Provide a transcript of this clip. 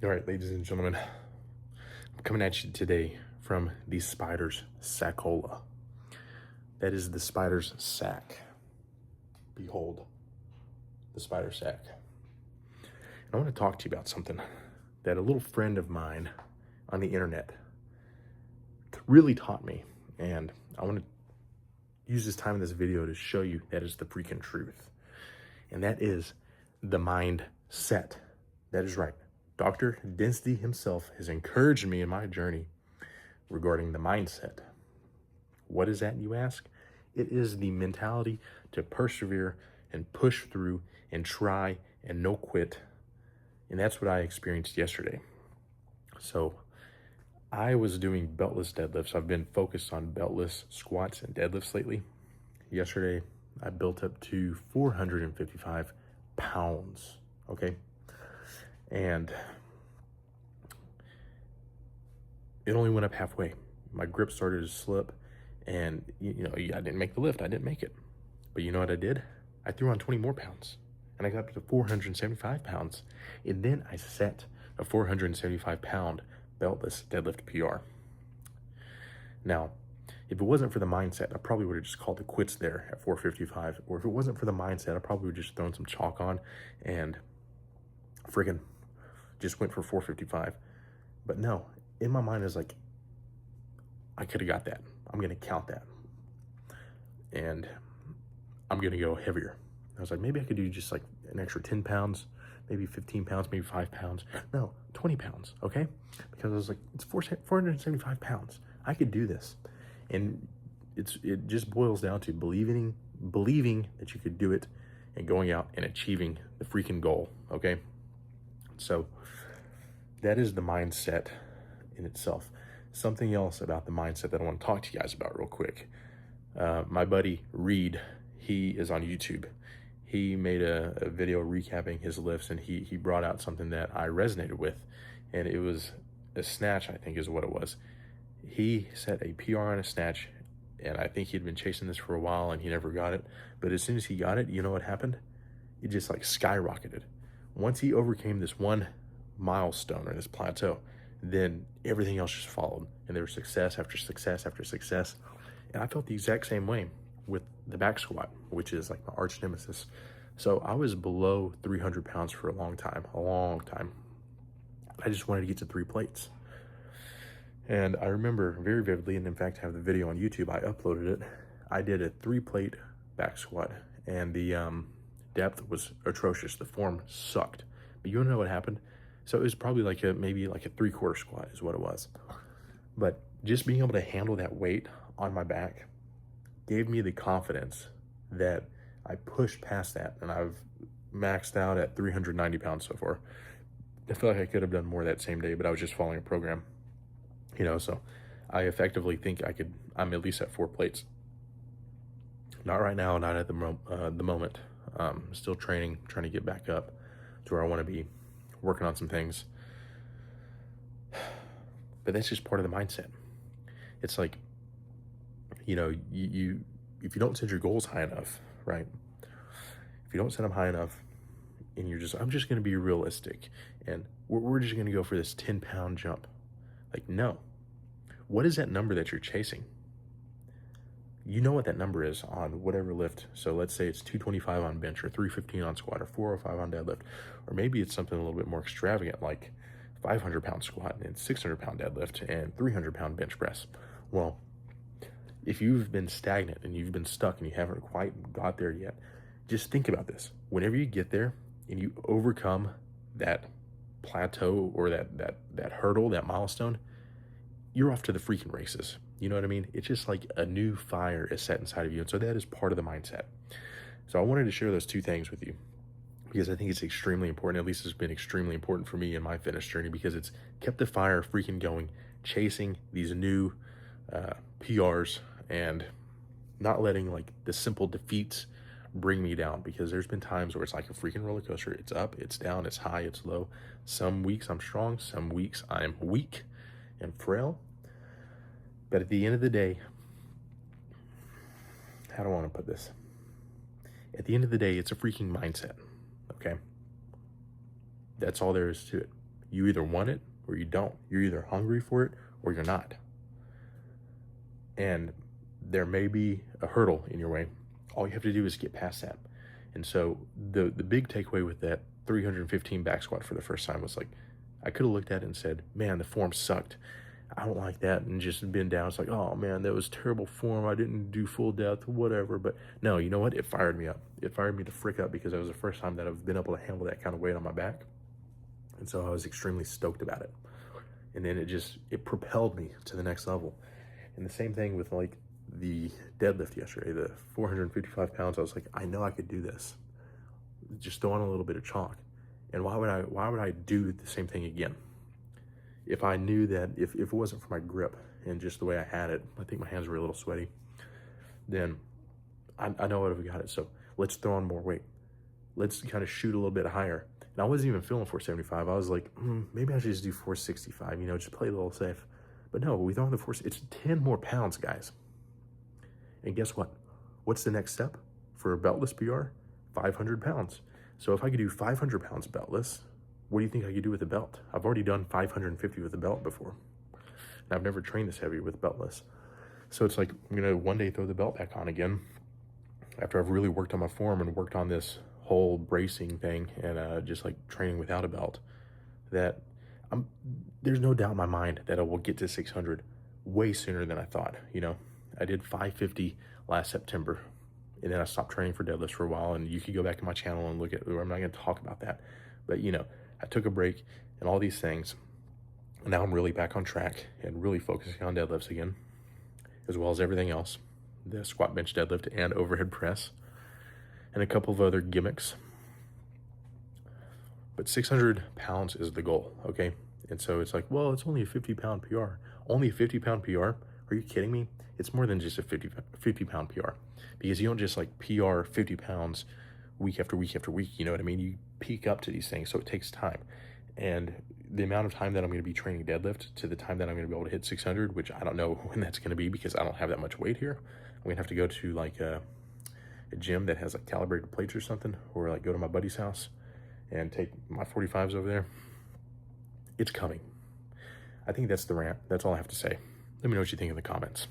All right, ladies and gentlemen, I'm coming at you today from the spider's saccola. That is the spider's sack. Behold, the spider sack. And I want to talk to you about something that a little friend of mine on the internet really taught me. And I want to use this time in this video to show you that is the freaking truth. And that is the mindset. That is right. Dr. Density himself has encouraged me in my journey regarding the mindset. What is that, you ask? It is the mentality to persevere and push through and try and no quit. And that's what I experienced yesterday. So I was doing beltless deadlifts. I've been focused on beltless squats and deadlifts lately. Yesterday, I built up to 455 pounds, okay? And it only went up halfway. My grip started to slip, and I didn't make the lift. I didn't make it. But you know what I did? I threw on 20 more pounds, and I got up to 475 pounds. And then I set a 475 pound beltless deadlift PR. Now, if it wasn't for the mindset, I probably would have just called it quits there at 455. Or if it wasn't for the mindset, I probably would have just thrown some chalk on and friggin' just went for 455. But no, in my mind is like, I could have got that. I'm gonna count that. And I'm gonna go heavier. I was like, maybe I could do just like an extra 10 pounds, maybe 15 pounds, maybe 5 pounds. No, 20 pounds, okay? Because I was like, it's 475 pounds. I could do this. And it just boils down to believing that you could do it and going out and achieving the freaking goal, okay? So that is the mindset in itself. Something else about the mindset that I want to talk to you guys about real quick. My buddy Reed, he is on YouTube. He made a video recapping his lifts, and he brought out something that I resonated with, and it was a snatch, I think is what it was. He set a PR on a snatch, and I think he'd been chasing this for a while and he never got it. But as soon as he got it, you know what happened? It just like skyrocketed. Once he overcame this one milestone or this plateau, then everything else just followed, and there was success after success after success. And I felt the exact same way with the back squat, which is like my arch nemesis. So I was below 300 pounds for a long time. I just wanted to get to 3 plates. And I remember very vividly, and in fact I have the video on YouTube, I uploaded it. I did a 3-plate back squat, and the depth was atrocious. The form sucked. But you wanna know what happened? So it was probably like maybe like a 3/4 squat is what it was. But just being able to handle that weight on my back gave me the confidence that I pushed past that, and I've maxed out at 390 pounds so far. I feel like I could have done more that same day, but I was just following a program, so I effectively think I'm at least at 4 plates. Not right now, not at the moment. Still training, trying to get back up to where I want to be, working on some things. But that's just part of the mindset. It's like, you if you don't set your goals high enough, right? If you don't set them high enough, and I'm just going to be realistic, and we're just going to go for this 10-pound jump. Like, no. What is that number that you're chasing? You know what that number is on whatever lift. So let's say it's 225 on bench, or 315 on squat, or 405 on deadlift, or maybe it's something a little bit more extravagant like 500-pound squat and 600-pound deadlift and 300-pound bench press. Well, if you've been stagnant and you've been stuck and you haven't quite got there yet, just think about this. Whenever you get there and you overcome that plateau or that hurdle, that milestone, you're off to the freaking races. You know what I mean? It's just like a new fire is set inside of you. And so that is part of the mindset. So I wanted to share those 2 things with you because I think it's extremely important. At least it's been extremely important for me in my fitness journey, because it's kept the fire freaking going, chasing these new PRs and not letting like the simple defeats bring me down, because there's been times where it's like a freaking roller coaster. It's up, it's down, it's high, it's low. Some weeks I'm strong, some weeks I'm weak and frail. But at the end of the day, how do I want to put this? At the end of the day, it's a freaking mindset, okay? That's all there is to it. You either want it or you don't. You're either hungry for it or you're not. And there may be a hurdle in your way. All you have to do is get past that. And so the big takeaway with that 315 back squat for the first time was like, I could have looked at it and said, man, the form sucked. I don't like that, and just been down. It's like, oh man, that was terrible form. I didn't do full depth, whatever. But no, you know what? It fired me up. It fired me to frick up because it was the first time that I've been able to handle that kind of weight on my back. And so I was extremely stoked about it. And then it propelled me to the next level. And the same thing with like the deadlift yesterday, the 455 pounds. I was like, I know I could do this. Just throw on a little bit of chalk. And why would I do the same thing again? If I knew that if it wasn't for my grip and just the way I had it, I think my hands were a little sweaty, then I know I would have got it. So let's throw on more weight. Let's kind of shoot a little bit higher. And I wasn't even feeling 475. I was like, maybe I should just do 465, just play a little safe. But no, we throw on the it's 10 more pounds, guys. And guess what? What's the next step for a beltless PR? 500 pounds. So if I could do 500 pounds beltless, what do you think I could do with a belt? I've already done 550 with a belt before. And I've never trained this heavy with beltless. So it's like, I'm gonna one day throw the belt back on again after I've really worked on my form and worked on this whole bracing thing and just like training without a belt, that there's no doubt in my mind that I will get to 600 way sooner than I thought. I did 550 last September, and then I stopped training for deadlifts for a while, and you could go back to my channel and look at, I'm not gonna talk about that, but I took a break and all these things, and now I'm really back on track and really focusing on deadlifts again, as well as everything else, the squat, bench, deadlift, and overhead press, and a couple of other gimmicks. But 600 pounds is the goal, okay? And so it's like, well, it's only a 50-pound PR. Only a 50-pound PR? Are you kidding me? It's more than just a 50-pound PR, because you don't just like PR 50 pounds week after week after week, you know what I mean? You peak up to these things, so it takes time. And the amount of time that I'm gonna be training deadlift to the time that I'm gonna be able to hit 600, which I don't know when that's gonna be because I don't have that much weight here. I'm gonna have to go to like a gym that has like calibrated plates or something, or like go to my buddy's house and take my 45s over there. It's coming. I think that's the rant. That's all I have to say. Let me know what you think in the comments.